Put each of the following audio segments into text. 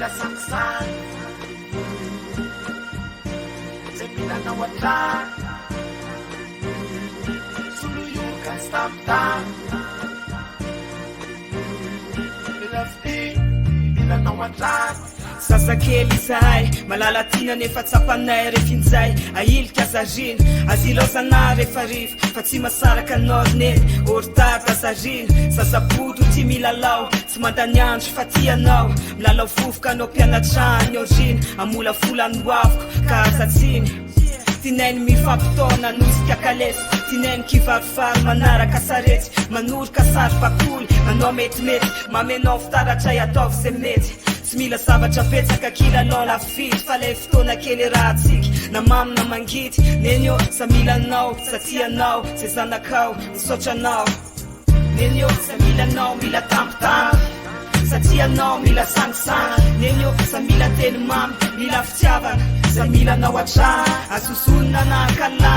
mila sangsang zay milanao atrany soloyoka stamtany milafty milanao atrany Sasakely izahay malalatina nefa tsapanay refinjay ailika azarina azilosana refa rivo fa tsy masaraka anao neny ortata azarina sasapoto ty milalao tsy mandany andro fa ty anao milalao fofoka anao mpianatrany orina amola folany boaviko ka azatsiny tinainy mifampitona nosika kalesy tinainy kivarofary manaraka saretsy manoroka sary pakoly anao metimety mamenao fitaratray ataovy se mety tsy mila zavatra petsaka kilalao lafity fa le fotoana kely rahatsika na mamy na mangity neny eo sa milanao sa tianao zay zanakao misotranao neny eo sa milanao mila tampotampo sa tianao mila sangisangy neny eo sa mila teny mamy mila fitiavana sa milanao atrany azosonina nakalana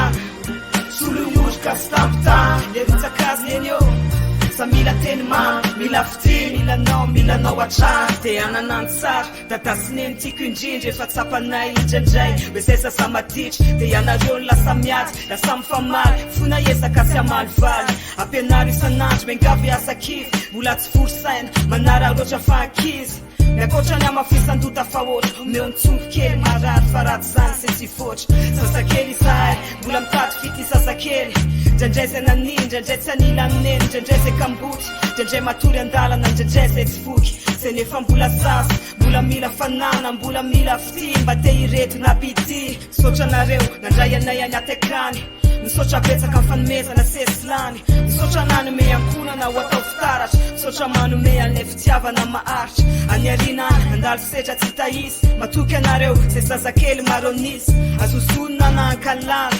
soloyoka sy tampotampo lerotsakazy neny eo sa mila teny mamy mila fity milanao atrany de ananany tsara da tasineny tiako indrindra efa tsapanay indraindray hoe zay sasa matitry de ianareo ny lasa miady lasa mifamaly fona ezaka sy amalivaly ampianary isanandro mengavy asakivy mbola tsy forosaina manara roatra fahakizy miakoatra ny amafisandota fa oatra omeo nitsongo kely marary fa raty zany se tsy fotra sasakely izahay mbola mitady fity sasakely ndraindray zay naniny ndraindray tsy anila amineny ndraindray zay kamboty ndraindray matory andalana ndraindray zay tsy foky zay nefa mbola sasa mbola mila fanana mbola mila fity mba te ireto na pity sotranareo nandray anay any atekany misotra betsaka mifanomezana sesilany misotra nanome ankonana ho atao fitaratra misotra manome an'le fitiavana maharitra any arinany andalo setra tsy tahisy matoky anareo zay zazakely maronisy azosonina na ankalana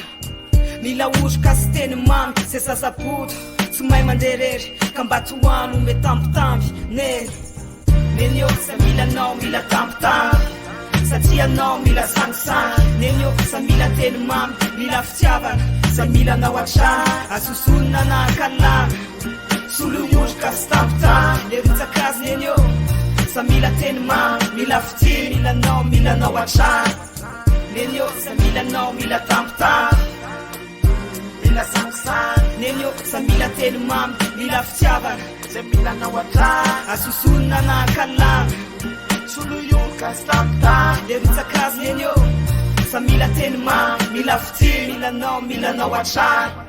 mila oroka sy teny mamy zay zazaboto tsy mahay manderery ka mba toano me tampotamby neny eo sa milanao mila tampotamby satria anao mila sangisangy neny eo sa mila teny mamy mila fitiavana sa milanao atrany azosonina na ankalana soloyoka sy tampotamby lerotsakazy neny eo sa mila teny mamy mila fity milanao atrany neny eo sa milanao mila tampotamby mila sangisangy neny eo sa mila teny mamy mila fitiavana zay milanao atrany azosonina na ankalana soloyoka sy tampotamby lerotsakazy neny eo sa mila teny mamy mila fity milanao atrany